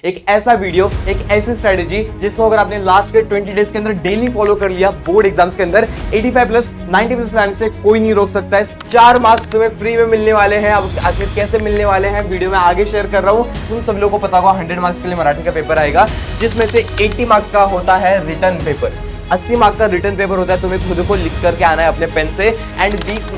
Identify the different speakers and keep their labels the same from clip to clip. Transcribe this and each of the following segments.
Speaker 1: एक ऐसा वीडियो, एक ऐसी स्ट्रेटेजी जिसको अगर आपने लास्ट के 20 डेज के अंदर डेली फॉलो कर लिया, बोर्ड एग्जाम्स के अंदर 85 प्लस 90 प्लस लाने से कोई नहीं रोक सकता है। 4 मार्क्स तुम्हें फ्री में मिलने वाले हैं। अब आखिर कैसे मिलने वाले हैं वीडियो में आगे शेयर कर रहा हूं। तुम सब लोगों को पता होगा 100 मार्क्स के लिए मराठी का पेपर आएगा, जिसमें से 80 मार्क्स का होता है रिटर्न पेपर। 80 मार्क्स का रिटर्न पेपर होता है, तुम्हें खुद को लिख करके आना है अपने पेन से, एंड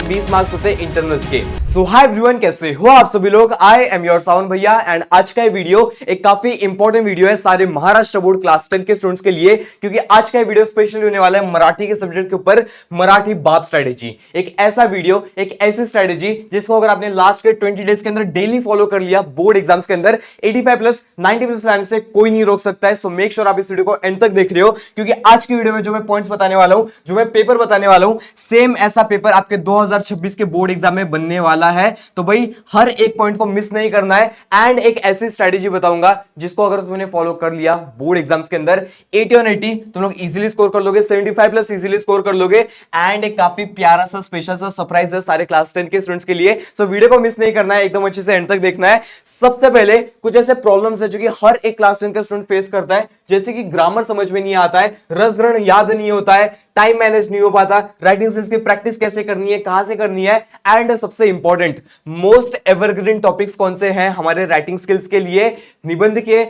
Speaker 1: 20 मार्क्स होते हैं इंटरनल्स के। सो हाय एवरीवन, कैसे हो आप सभी लोग। आई एम योर साउंड भैया, एंड आज का ये वीडियो एक काफी इंपॉर्टेंट वीडियो है सारे महाराष्ट्र बोर्ड क्लास 10 के स्टूडेंट्स के लिए, क्योंकि आज का वीडियो स्पेशली होने वाला है मराठी के सब्जेक्ट के ऊपर, मराठी बाप स्ट्रेटेजी। एक ऐसा वीडियो, एक ऐसी स्ट्रेटेजी जिसको अगर आपने लास्ट के 20 डेज के अंदर डेली फॉलो कर लिया, बोर्ड एग्जाम्स के अंदर 85 प्लस 90 प्लस लाने से कोई नहीं रोक सकता है। सो मेक श्योर आप इस वीडियो को एंड तक देख रहे हो, क्योंकि आज की वीडियो में जो मैं पॉइंट्स बताने वाला हूं, जो मैं पेपर बताने वाला हूं, सेम ऐसा पेपर आपके 2026 के बोर्ड एग्जाम में बनने वाला है। तो भाई हर एक पॉइंट को मिस नहीं करना है, एंड एक ऐसी स्ट्रेटेजी बताऊंगा जिसको अगर तुमने फॉलो कर लिया बोर्ड एग्जाम्स के अंदर 80 और 80 तुम लोग इजीली स्कोर कर लोगे, 75 प्लस इजीली स्कोर कर लोगे। एंड एक काफी प्यारा सा स्पेशल सा सरप्राइज है सारे क्लास 10 के स्टूडेंट्स के लिए। सो वीडियो को मिस नहीं करना है, एकदम अच्छे से एंड तक देखना है। सबसे पहले कुछ ऐसे प्रॉब्लम्स है जो कि हर एक क्लास 10 का स्टूडेंट फेस करता है, जैसे कि ग्रामर समझ में नहीं आता है, रस ग्रहण याद नहीं होता है, टाइम मैनेज नहीं हो पाता, राइटिंग स्किल्स की प्रैक्टिस कैसे करनी है, कहां से करनी है, एंड सबसे इंपॉर्टेंट मोस्ट एवरग्रीन टॉपिक्स कौन से हैं हमारे राइटिंग स्किल्स के लिए। निबंध के,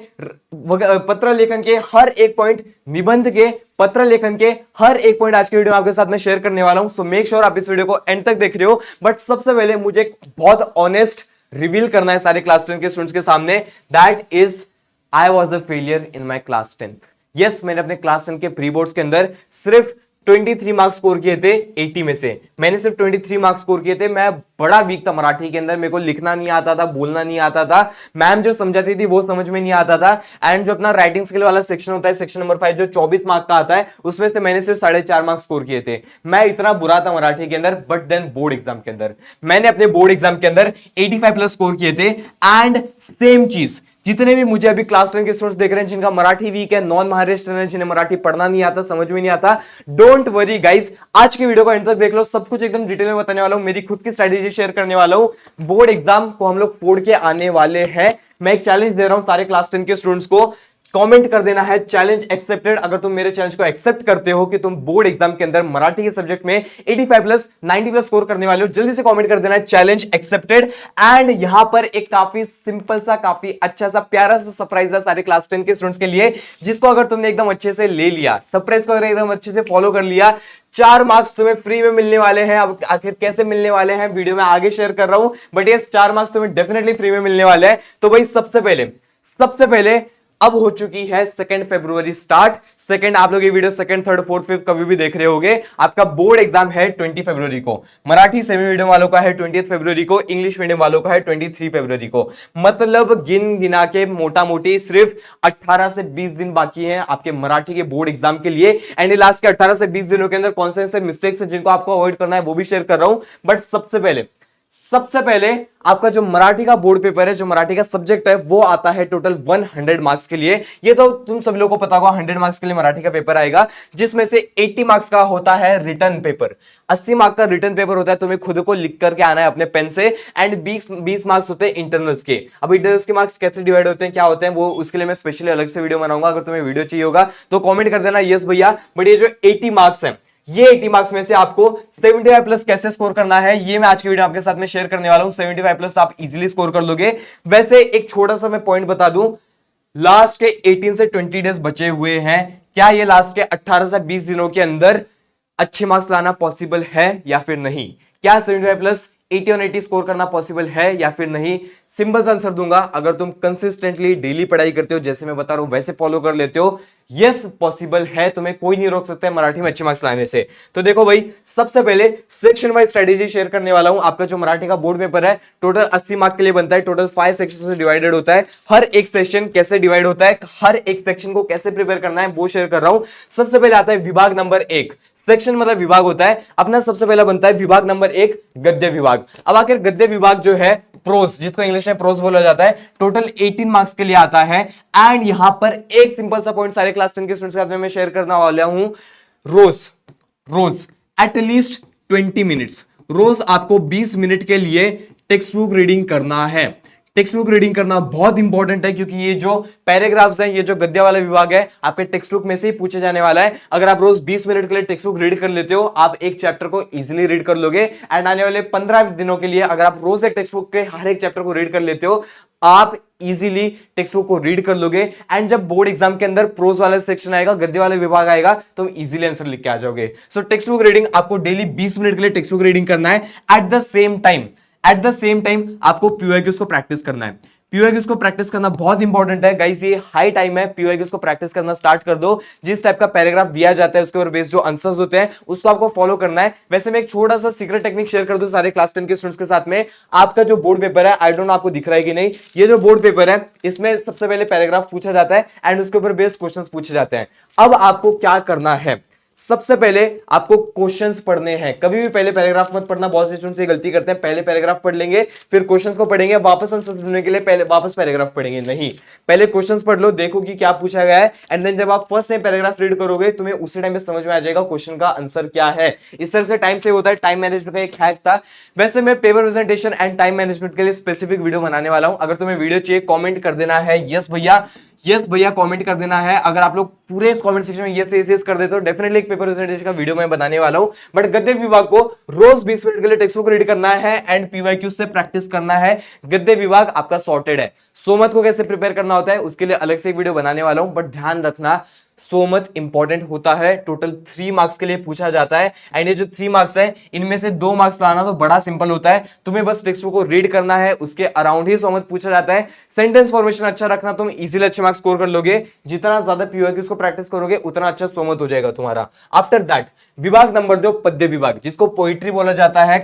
Speaker 1: पत्र लेखन के हर एक पॉइंट, निबंध के, पत्र लेखन के हर एक पॉइंट आज के वीडियो में आपके साथ में शेयर करने वाला हूं। सो मेक श्योर आप इस वीडियो को एंड तक देख रहे हो। बट सबसे पहले मुझे एक बहुत ऑनेस्ट रिवील करना है सारे क्लास 10 के स्टूडेंट्स के सामने, that is I was the failure in my class 10th। Yes, मैंने अपने क्लास 10 के प्री बोर्ड्स के अंदर सिर्फ 23 मार्क्स स्कोर किए थे 80 में से। मैंने सिर्फ 23 मार्क्स स्कोर किए थे। मैं बड़ा वीक था मराठी के अंदर, मेरे को लिखना नहीं आता था, बोलना नहीं आता था, मैम जो समझाती थी वो समझ में नहीं आता था। एंड जो अपना राइटिंग स्किल वाला सेक्शन होता है, सेक्शन नंबर 5 जो 24 मार्क्स का आता है, उसमें से मैंने सिर्फ 4.5 मार्क्स स्कोर किए थे। मैं इतना बुरा था मराठी के अंदर। बट देन बोर्ड एग्जाम के अंदर मैंने अपने बोर्ड एग्जाम के अंदर 85 प्लस स्कोर किए थे। एंड सेम चीज जितने भी मुझे अभी क्लास 10 के स्टूडेंट्स देख रहे हैं जिनका मराठी वीक है, नॉन महाराष्ट्र है, जिन्हें मराठी पढ़ना नहीं आता, समझ में नहीं आता, डोंट वरी गाइस, आज के वीडियो को एंड तक देख लो। सब कुछ एकदम डिटेल में बताने वाला हूं, मेरी खुद की स्ट्रेटेजी शेयर करने वाला हूं। बोर्ड एग्जाम को हम लोग फोड़ के आने वाले हैं। मैं एक चैलेंज दे रहा हूं सारे क्लास 10 के स्टूडेंट्स को, कमेंट कर देना है चैलेंज एक्सेप्टेड अगर तुम मेरे चैलेंज को एक्सेप्ट करते हो कि तुम बोर्ड एग्जाम के अंदर मराठी के सब्जेक्ट में 85 प्लस 90 प्लस स्कोर करने वाले हो। जल्दी से कमेंट कर देना है चैलेंज एक्सेप्टेड। एंड यहां पर एक काफी सिंपल सा, काफी अच्छा सा, प्यारा सा सरप्राइज है सारे क्लास 10 के स्टूडेंट्स के लिए, जिसको अगर तुमने एकदम अच्छे से ले लिया, सरप्राइज को अगर एकदम अच्छे से फॉलो कर लिया, 4 मार्क्स तुम्हें फ्री में मिलने वाले हैं। अब आखिर कैसे मिलने वाले हैं वीडियो में आगे शेयर कर रहा हूं, बट ये 4 मार्क्स तुम्हें डेफिनेटली फ्री में मिलने वाले हैं। तो भाई सबसे पहले अब हो चुकी है 2 फरवरी स्टार्ट। सेकंड, आप लोग ये video 2nd, 3rd, 4th, 5th कभी भी देख रहे होगे। आपका बोर्ड एग्जाम है 20 फरवरी को, मराठी सेमी मीडियम वालों का है 20 फरवरी को, इंग्लिश मीडियम वालों का है 23 फरवरी को। मतलब गिना के मोटा मोटी सिर्फ 18 से 20 दिन बाकी हैं आपके मराठी के बोर्ड एग्जाम के लिए। एंड लास्ट के 18 से 20 दिनों के अंदर कौन से मिस्टेक्स हैं जिनको आपको अवॉइड करना है वो भी शेयर कर रहा हूं। बट सबसे पहले आपका जो मराठी का बोर्ड पेपर है, जो मराठी का सब्जेक्ट है, वो आता है टोटल 100 मार्क्स के लिए। ये तो तुम सब लोगों को पता होगा 100 मार्क्स के लिए मराठी का पेपर आएगा, जिसमें से 80 मार्क्स का होता है रिटर्न पेपर। 80 मार्क्स का रिटर्न पेपर होता है, तुम्हें खुद को लिख करके आना है अपने पेन से। एंड 20 मार्क्स होते हैं इंटरनल्स के। अब इंटरनल्स के मार्क्स कैसे डिवाइड होते हैं, क्या होते हैं, वो उसके लिए मैं स्पेशली अलग से वीडियो बनाऊंगा। अगर तुम्हें वीडियो चाहिए होगा तो कॉमेंट कर देना यस भैया। बट ये जो 80 मार्क्स है, ये 80 मार्क्स में से आपको 75 प्लस कैसे स्कोर करना है, ये मैं आज की वीडियो आपके साथ में शेयर करने वाला हूं। 75 प्लस आप इजीली स्कोर कर लोगे। वैसे एक छोटा सा मैं पॉइंट बता दूं, लास्ट के 18 से 20 डेज बचे हुए हैं। क्या ये लास्ट के 18 से 20 दिनों के अंदर अच्छे मार्क्स लाना पॉसिबल है या फिर नहीं? क्या 75 प्लस 80 और 80 स्कोर करना पॉसिबल है या फिर नहीं? सिंपल सा आंसर दूंगा, अगर तुम कंसिस्टेंटली डेली पढ़ाई करते हो, जैसे मैं बता रहा हूं वैसे फॉलो कर लेते हो, यस पॉसिबल है। तुम्हें कोई नहीं रोक सकता है मराठी में अच्छे मार्क्स लाने से। तो देखो भाई, सबसे पहले सेक्शन वाइज स्ट्रेटेजी शेयर करने वाला हूं। आपका जो मराठी का बोर्ड पेपर है टोटल 80 मार्क्स के लिए बनता है, टोटल 5 सेक्शन से डिवाइडेड होता है। हर एक सेक्शन कैसे डिवाइड होता है, हर एक सेक्शन को कैसे प्रिपेयर करना है वो शेयर कर रहा हूं। सबसे पहले आता है विभाग नंबर 1। सेक्शन मतलब विभाग होता है अपना। सबसे पहला बनता है विभाग नंबर 1, गद्य विभाग। अब आखिर गद्य विभाग जो है, प्रोस, जिसको इंग्लिश में प्रोस बोला जाता है, टोटल 18 मार्क्स के लिए आता है। एंड यहां पर एक सिंपल सा पॉइंट सारे क्लास 10 के स्टूडेंट्स के साथ में मैं शेयर करने वाला हूं। रोज एटलीस्ट 20 मिनट्स, रोज आपको 20 मिनट के लिए टेक्स्ट बुक रीडिंग करना है। टेक्स्ट बुक रीडिंग करना बहुत इंपॉर्टेंट है, क्योंकि ये जो पैराग्राफ्स हैं, ये जो गद्य वाला विभाग है, आपके टेक्स्ट बुक में से ही पूछे जाने वाला है। अगर आप रोज 20 मिनट के लिए टेक्स्ट बुक रीड कर लेते हो, आप एक चैप्टर को इजीली रीड कर लोगे। एंड आने वाले 15 दिनों के लिए अगर आप रोज एक टेक्स्ट बुक के हर एक चैप्टर को रीड कर लेते हो, आप इजीली टेक्स्ट बुक को रीड कर लोगे। एंड जब बोर्ड एग्जाम के अंदर प्रोज वाला सेक्शन आएगा, गद्य वाला विभाग आएगा, तो इजीली आंसर लिख के आ जाओगे। सो टेक्स्ट बुक रीडिंग आपको डेली 20 मिनट के लिए टेक्स्ट बुक रीडिंग करना है। एट द सेम टाइम आपको पीओक्यूज को प्रैक्टिस करना है। पीओक्यूज को प्रैक्टिस करना बहुत इंपॉर्टेंट है गाइस, ये हाई टाइम है। पीओक्यूज को प्रैक्टिस करना स्टार्ट कर दो। जिस टाइप का पैराग्राफ दिया जाता है उसके ऊपर बेस्ड जो आंसर्स होते हैं उसको आपको फॉलो करना है। वैसे मैं एक छोटा सा सीक्रेट टेक्निक शेयर कर दूं सारे क्लास 10 के स्टूडेंट्स के साथ में। आपका जो बोर्ड पेपर है, आई डोंट नो आपको दिख रहा है कि नहीं, ये जो बोर्ड पेपर है इसमें सबसे पहले पैराग्राफ पूछा जाता है एंड उसके ऊपर बेस्ड क्वेश्चंस पूछे जाते हैं। अब आपको क्या करना है, सबसे पहले आपको क्वेश्चंस पढ़ने हैं। कभी भी पहले पैराग्राफ मत पढ़ना, बहुत से स्टूडेंट्स ये गलती करते हैं, पहले पैराग्राफ पढ़ लेंगे फिर क्वेश्चंस को पढ़ेंगे, वापस आंसर ढूंढने के लिए पहले वापस पैराग्राफ पढ़ेंगे। नहीं, पहले क्वेश्चंस पढ़ लो, देखो कि क्या पूछा गया है, एंड देन जब आप फर्स्ट टाइम पैराग्राफ रीड करोगे तुम्हें उसी टाइम में समझ में आ जाएगा क्वेश्चन का आंसर क्या है। इस तरह से टाइम सेव होता है। टाइम मैनेजमेंट का एक हैक था। वैसे मैं paper presentation and time management के लिए स्पेसिफिक वीडियो बनाने वाला हूं। अगर तुम्हें वीडियो चाहिए कॉमेंट कर देना है यस भैया कमेंट कर देना है। अगर आप लोग पूरे इस कमेंट सेक्शन में यस कर देते हो, डेफिनेटली एक पेपर प्रेजेंटेशन का वीडियो मैं बनाने वाला हूं। बट गद्य विभाग को रोज 20 मिनट के लिए टेक्स्ट बुक रीड करना है एंड पीवाईक्यू से प्रैक्टिस करना है। गद्य विभाग आपका सॉर्टेड है। सोमत को कैसे प्रिपेयर करना होता है उसके लिए अलग से एक वीडियो बनाने वाला हूं। बट ध्यान रखना, सोमत इंपॉर्टेंट होता है। टोटल 3 मार्क्स के लिए पूछा जाता है एंड ये जो 3 मार्क्स है इनमें से 2 मार्क्स लाना तो बड़ा सिंपल होता है। तुम्हें बस टेक्स्ट बुक को रीड करना है, उसके अराउंड ही सोमत पूछा जाता है। सेंटेंस फॉर्मेशन अच्छा रखना, तुम इजीली अच्छे मार्क्स स्कोर कर लोगे। जितना ज्यादा पीओक्यूज को प्रैक्टिस करोगे उतना अच्छा सोमत हो जाएगा तुम्हारा। आफ्टर दैट विभाग नंबर 2 पद्य विभाग, जिसको पोइट्री बोला जाता है।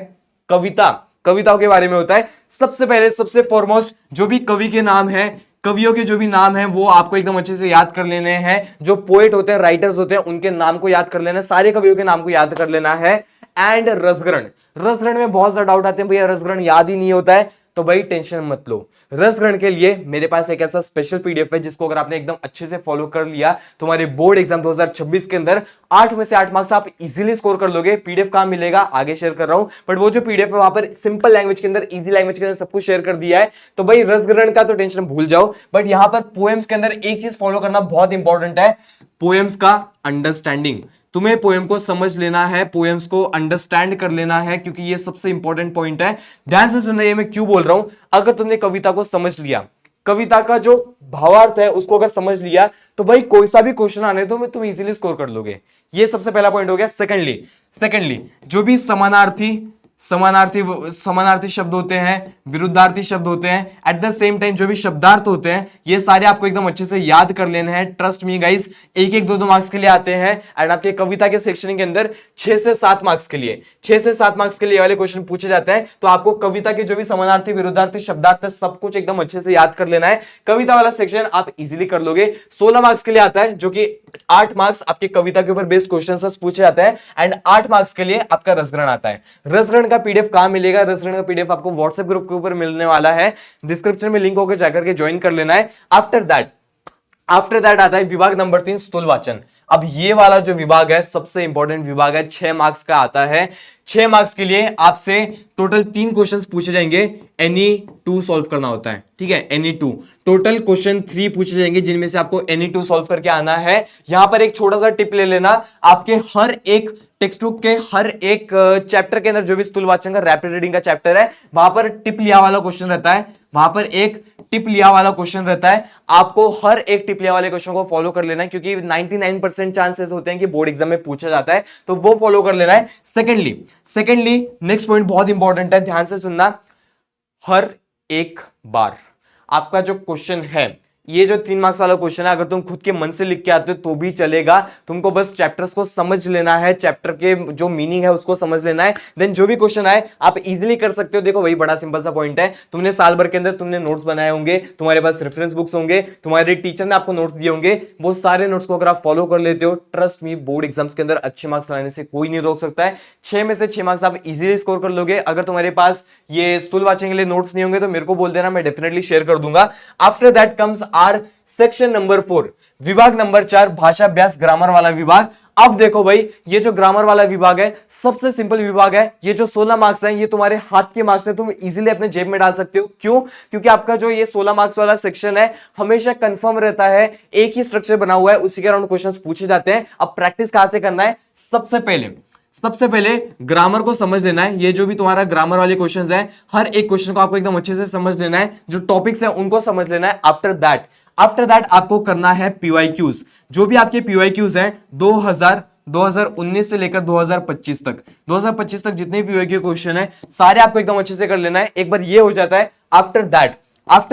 Speaker 1: कविताओं के बारे में होता है। सबसे पहले सबसे फॉरमोस्ट जो भी कवि के नाम है, कवियों के जो भी नाम हैं वो आपको एकदम अच्छे से याद कर लेने हैं। जो पोएट होते हैं, राइटर्स होते हैं, उनके नाम को याद कर लेना है। सारे कवियों के नाम को याद कर लेना है। एंड रसग्रहण में बहुत ज्यादा डाउट आते हैं, भैया रसग्रहण याद ही नहीं होता है। तो भाई टेंशन मत लो, रसग्रहण के लिए मेरे पास एक ऐसा स्पेशल पीडीएफ है जिसको अगर आपने एकदम अच्छे से फॉलो कर लिया, तुम्हारे बोर्ड एग्जाम 2026 के अंदर 8 में से 8 मार्क्स आप इजीली स्कोर कर लोगे। पीडीएफ कहां मिलेगा आगे शेयर कर रहा हूं, बट वो जो पीडीएफ है वहां पर सिंपल लैंग्वेज के अंदर, इजी लैंग्वेज के अंदर सब कुछ शेयर कर दिया है। तो भाई रसग्रहण का तो टेंशन भूल जाओ। बट यहां पर पोएम्स के अंदर एक चीज फॉलो करना बहुत इंपॉर्टेंट है, पोएम्स का अंडरस्टैंडिंग। तुम्हें पोएम को समझ लेना है, पोएम्स को अंडरस्टैंड कर लेना है, क्योंकि ये सबसे इंपॉर्टेंट पॉइंट है। ध्यान से सुनना, ये मैं क्यों बोल रहा हूं। अगर तुमने कविता को समझ लिया, कविता का जो भावार्थ है उसको अगर समझ लिया, तो भाई कोई सा भी क्वेश्चन आने दो, तुम इजीली स्कोर कर लोगे। ये सबसे पहला पॉइंट हो गया। सेकेंडली जो भी समानार्थी शब्द होते हैं, विरुद्धार्थी शब्द होते हैं, एट द सेम टाइम जो भी शब्दार्थ होते हैं, ये सारे आपको एकदम अच्छे से याद कर लेने हैं। ट्रस्ट मी गाइस, 1-1, 2-2 मार्क्स के लिए आते हैं। एंड आपके कविता के सेक्शन के अंदर 6 से 7 मार्क्स के लिए वाले क्वेश्चन पूछे जाते हैं। तो आपको कविता के जो भी समानार्थी, विरुद्धार्थी, शब्दार्थ है, सब कुछ एकदम अच्छे से याद कर लेना है। कविता वाला सेक्शन आप इजीली कर लोगे। 16 मार्क्स के लिए आता है, जो कि 8 मार्क्स आपके कविता के ऊपर बेस्ड क्वेश्चन पूछे जाते हैं एंड 8 मार्क्स के लिए आपका रसग्रहण आता है। रसग्रहण का पीडीएफ कहां मिलेगा? रसग्रहण का पीडीएफ आपको व्हाट्सएप ग्रुप के ऊपर मिलने वाला है। डिस्क्रिप्शन में लिंक होकर जाकर के ज्वाइन कर लेना है। आफ्टर दैट आता है विभाग नंबर 3 स्थूल वाचन। अब ये वाला जो विभाग है सबसे इंपॉर्टेंट विभाग है। 6 मार्क्स का आता है। 6 मार्क्स के लिए आपसे टोटल 3 क्वेश्चंस पूछे जाएंगे। एनी 2 सॉल्व करना होता है, ठीक है। एनी 2 टोटल क्वेश्चन 3 पूछे जाएंगे, जिनमें से आपको एनी 2 सॉल्व करके आना है। यहां पर एक छोटा सा टिप ले लेना, आपके हर एक टेक्स्ट बुक के हर एक चैप्टर के अंदर जो भी स्थूल वाचन का रैपिड रीडिंग का चैप्टर है, वहां पर टिप लिया वाला क्वेश्चन रहता है। आपको हर एक टिप लिया वाले क्वेश्चन को फॉलो कर लेना है, क्योंकि 99% चांसेस होते हैं कि बोर्ड एग्जाम में पूछा जाता है, तो वो फॉलो कर लेना है। सेकेंडली नेक्स्ट पॉइंट बहुत इंपॉर्टेंट है, ध्यान से सुनना। हर एक बार आपका जो क्वेश्चन है, ये जो 3 मार्क्स वाला क्वेश्चन है, अगर तुम खुद के मन से लिख के आते हो तो भी चलेगा। तुमको बस चैप्टर्स को समझ लेना है, चैप्टर के जो मीनिंग है उसको समझ लेना है। देन जो भी क्वेश्चन आए आप इजीली कर सकते हो। देखो वही बड़ा सिंपल सा पॉइंट है। तुमने साल भर के अंदर तुमने नोट्स बनाए होंगे, तुम्हारे पास रेफरेंस बुक्स होंगे, तुम्हारे टीचर ने आपको नोट्स दिए होंगे। वो सारे नोट्स को अगर आप फॉलो कर लेते हो, ट्रस्ट मी, बोर्ड एग्जाम्स के अंदर अच्छे मार्क्स लाने से कोई नहीं रोक सकता है। 6 में से 6 मार्क्स आप इजीली स्कोर कर लोगे। अगर तुम्हारे पास ये स्थूल वाचन के लिए नोट्स नहीं होंगे तो मेरे को बोल देना, मैं डेफिनेटली शेयर कर दूंगा। After that comes our section number 4, विभाग नंबर 4 भाषा अभ्यास ग्रामर वाला विभाग। अब देखो भाई, ये जो ग्रामर वाला विभाग है सबसे सिंपल विभाग है। ये जो 16 मार्क्स हैं ये तुम्हारे हाथ के मार्क्स हैं, तुम इजीली अपने जेब में डाल सकते हो। क्यों? क्योंकि आपका जो ये 16 मार्क्स वाला सेक्शन है हमेशा कंफर्म रहता है, एक ही स्ट्रक्चर बना हुआ है, उसी के अराउंड क्वेश्चंस पूछे जाते हैं। अब प्रैक्टिस कहां से करना है? सबसे पहले ग्रामर को समझ लेना है। ये जो भी तुम्हारा ग्रामर वाले क्वेश्चंस हैं, हर एक क्वेश्चन को आपको एकदम अच्छे से समझ लेना है, जो टॉपिक्स हैं उनको समझ लेना है। आफ्टर दैट आपको करना है पीवाईक्यूज। जो भी आपके पीवाईक्यूज हैं 2019 से लेकर 2025 तक जितने भी पीवाईक्यू क्वेश्चन है सारे आपको एकदम अच्छे से कर लेना है। एक बार ये हो जाता है, आफ्टर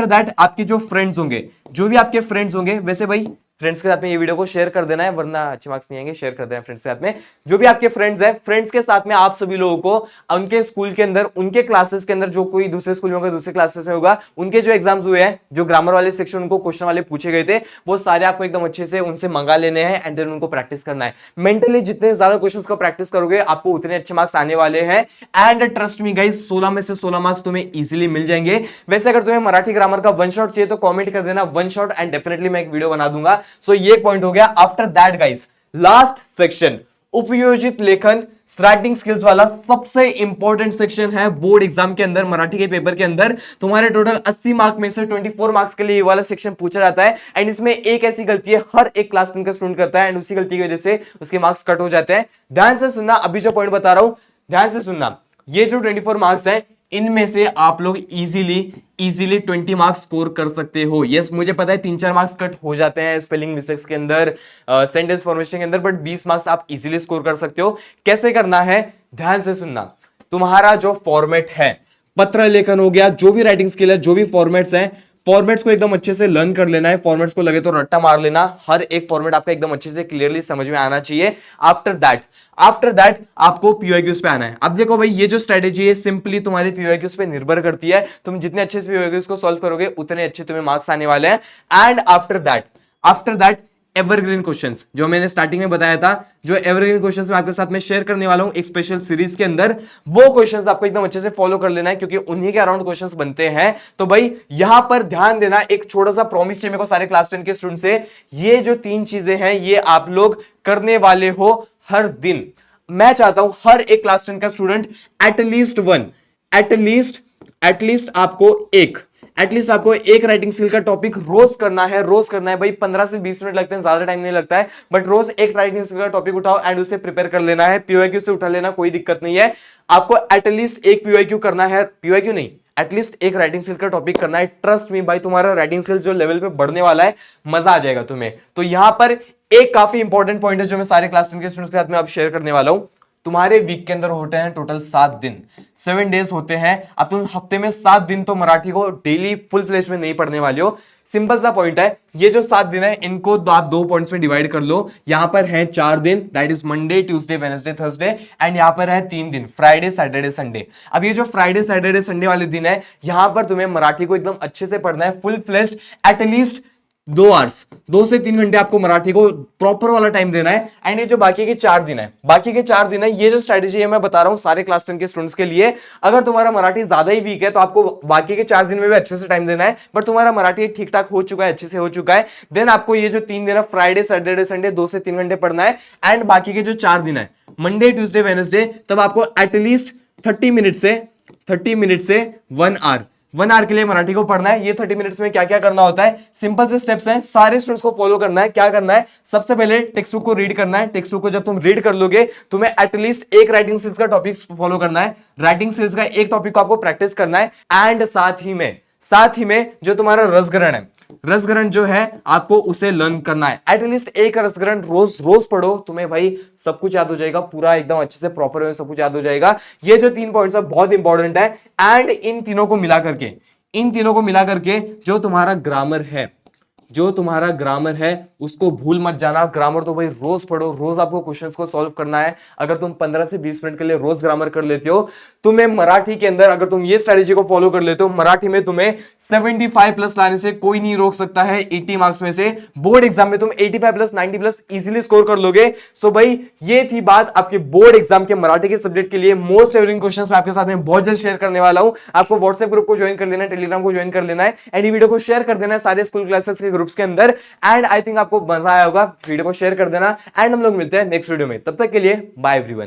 Speaker 1: दैट आपके जो फ्रेंड्स होंगे, जो भी आपके फ्रेंड्स होंगे, वैसे भाई फ्रेंड्स के साथ में ये वीडियो को शेयर कर देना है वरना अच्छे मार्क्स नहीं आएंगे। शेयर कर देना फ्रेंड्स के साथ में, जो भी आपके फ्रेंड्स हैं, फ्रेंड्स के साथ में आप सभी लोगों को उनके स्कूल के अंदर, उनके क्लासेस के अंदर, जो कोई दूसरे स्कूल में होगा, दूसरे क्लासेस में होगा, उनके जो एग्जाम्स हुए हैं, जो ग्रामर वाले सेक्शन उनको क्वेश्चन वाले पूछे गए थे, वो सारे आपको एकदम अच्छे से उनसे मंगा लेने हैं एंड देन उनको प्रैक्टिस करना है। मेंटली जितने ज्यादा क्वेश्चंस को प्रैक्टिस करोगे आपको उतने अच्छे मार्क्स आने वाले हैं। एंड ट्रस्ट मी गाइस, 16 में से 16 मार्क्स तुम्हें इजीली मिल जाएंगे। वैसे अगर तुम्हें मराठी ग्रामर का वन शॉट चाहिए तो कमेंट कर देना वन शॉट, एंड डेफिनेटली मैं एक वीडियो बना दूंगा। सो ये पॉइंट हो गया। After that guys, last section उपयोजित लेखन, राइटिंग स्किल्स वाला सबसे इंपॉर्टेंट सेक्शन है बोर्ड एग्जाम के अंदर। मराठी के पेपर के अंदर तुम्हारे टोटल 80 मार्क में से 24 मार्क्स के लिए ये वाला सेक्शन पूछा जाता है। एंड इसमें एक ऐसी गलती है हर एक क्लास 10 का स्टूडेंट करता है, एंड उसी गलती की वजह से उसके मार्क्स कट हो जाते हैं। ध्यान से सुनना, अभी जो पॉइंट बता रहा हूं ध्यान से सुनना। ये जो 24 मार्क्स है इनमें से आप लोग इजीली 20 मार्क्स स्कोर कर सकते हो। यस, मुझे पता है 3-4 मार्क्स कट हो जाते हैं स्पेलिंग मिस्टेक्स के अंदर, सेंटेंस फॉर्मेशन के अंदर, बट 20 मार्क्स आप इजीली स्कोर कर सकते हो। कैसे करना है ध्यान से सुनना। तुम्हारा जो फॉर्मेट है, पत्र लेखन हो गया, जो भी राइटिंग स्किल है, जो भी फॉर्मेट्स हैं, फॉर्मेट्स को एकदम अच्छे से लर्न कर लेना है। फॉर्मेट्स को लगे तो रट्टा मार लेना, हर एक फॉर्मेट आपका एकदम अच्छे से क्लियरली समझ में आना चाहिए। आफ्टर दैट आपको पीवाईक्यूज पे आना है। अब देखो भाई, ये जो स्ट्रेटेजी है सिंपली तुम्हारे पीवाईक्यूज पे निर्भर करती है। तुम जितने अच्छे से पीवाईक्यूज को सॉल्व करोगे उतने अच्छे तुम्हें मार्क्स आने वाले हैं। And after that evergreen questions, जो मैंने स्टार्टिंग में बताया था, जो एवरग्रीन क्वेश्चंस मैं आपके साथ में शेयर करने वाला हूं एक स्पेशल सीरीज के अंदर, वो क्वेश्चंस आपको एकदम अच्छे से फॉलो कर लेना है क्योंकि उन्हीं के अराउंड क्वेश्चंस बनते हैं। तो भाई यहां पर ध्यान देना, एक छोटा सा प्रॉमिस चाहिए मेरे को सारे क्लास 10 के स्टूडेंट से, ये जो 3 चीजें हैं ये आप लोग करने वाले हो हर दिन। मैं चाहता हूं हर एक क्लास 10 का स्टूडेंट एटलीस्ट आपको एक राइटिंग स्किल का टॉपिक रोज करना है भाई। 15 से 20 मिनट लगते हैं, ज्यादा टाइम नहीं लगता है, बट रोज एक राइटिंग स्किल का टॉपिक उठाओ एंड उसे प्रिपेयर कर लेना है। पीवाईक्यू से उठा लेना, कोई दिक्कत नहीं है। आपको एटलीस्ट एक पीवाईक्यू करना है, पीवाईक्यू नहीं, एटलीस्ट एक राइटिंग स्किल का टॉपिक करना है। ट्रस्ट मी भाई, तुम्हारा राइटिंग स्किल जो लेवल पे बढ़ने वाला है, मजा आ जाएगा तुम्हें। तो यहां पर एक काफी इंपॉर्टेंट पॉइंट है जो मैं सारे क्लास 10 के स्टूडेंट्स के साथ में अब शेयर करने वाला हूं। तुम्हारे वीक के अंदर होते हैं टोटल 7 दिन, 7 डेज होते हैं। अब तुम हफ्ते में 7 दिन तो मराठी को डेली फुल फ्लेश में नहीं पढ़ने वाले हो। सिंपल सा पॉइंट है, ये जो 7 दिन है इनको आप 2 पॉइंट्स में डिवाइड कर लो। यहां पर है 4 दिन, that is Monday, Tuesday, Wednesday, Thursday, and यहां पर है 3 दिन, फ्राइडे, सैटरडे, संडे। अब ये जो फ्राइडे, सैटरडे, संडे वाले दिन है, यहां पर तुम्हें मराठी को एकदम अच्छे से पढ़ना है, फुल फ्लेश्ड, एटलीस्ट 2 से 3 घंटे आपको मराठी को प्रॉपर वाला टाइम देना है। एंड ये जो बाकी के 4 दिन है, ये जो स्ट्रेटेजी है मैं बता रहा हूं सारे क्लास 10 के स्टूडेंट्स के लिए। अगर तुम्हारा मराठी ज्यादा ही वीक है तो आपको बाकी के 4 दिन में भी अच्छे से टाइम देना है, बट तुम्हारा मराठी ठीक ठाक हो चुका है, अच्छे से हो चुका है, देन आपको ये जो 3 दिन है, फ्राइडे, सैटरडे, संडे, 2 से 3 घंटे पढ़ना है। एंड बाकी के जो 4 दिन है, मंडे, ट्यूसडे, वेडनेसडे, तब आपको एटलीस्ट 30 मिनट से 1 आवर के लिए मराठी को पढ़ना है। ये 30 मिनट्स में क्या क्या करना होता है, सिंपल से स्टेप्स हैं, सारे स्टूडेंट्स को फॉलो करना है। क्या करना है, सबसे पहले टेक्स्ट बुक को रीड करना है। टेक्स्ट बुक को जब तुम रीड कर लोगे तुम्हें एटलीस्ट एक राइटिंग स्किल्स का टॉपिक फॉलो करना है, राइटिंग स्किल्स का एक टॉपिक को आपको प्रैक्टिस करना है। एंड साथ ही में जो तुम्हारा रसग्रहण जो है आपको उसे लर्न करना है। एटलीस्ट एक रसग्रहण रोज पढ़ो, तुम्हें भाई सब कुछ याद हो जाएगा, पूरा एकदम अच्छे से प्रॉपर में सब कुछ याद हो जाएगा। ये जो 3 पॉइंट्स है बहुत इंपॉर्टेंट है। एंड इन तीनों को मिला करके जो तुम्हारा ग्रामर है उसको भूल मत जाना। ग्रामर तो भाई रोज पढ़ो, रोज आपको क्वेश्चंस को सॉल्व करना है। अगर तुम 15 से 20 मिनट के लिए रोज ग्रामर कर लेते हो तुम्हें मराठी के अंदर अगर तुम ये स्ट्रेटेजी को फॉलो कर लेते हो, मराठी में तुम्हें 75 प्लस लाने से कोई नहीं रोक सकता है। 80 मार्क्स में से बोर्ड एग्जाम में तुम 85 प्लस 90 प्लस इजीली स्कोर कर लोगे। सो भाई ये थी बात आपके बोर्ड एग्जाम के मराठी के सब्जेक्ट के लिए। मोस्ट फेवरेट क्वेश्चंस मैं आपके साथ में बहुत जल्द शेयर करने वाला हूं। आपको व्हाट्सएप ग्रुप को ज्वाइन कर लेना है, टेलीग्राम को ज्वाइन कर लेना है एंड ये वीडियो को शेयर कर देना है सारे स्कूल क्लासेस के ग्रुप्स के अंदर। एंड आई थिंक आपको मजा आया होगा, वीडियो को शेयर कर देना एंड हम लोग मिलते हैं नेक्स्ट वीडियो में। तब तक के लिए बाय एवरीवन।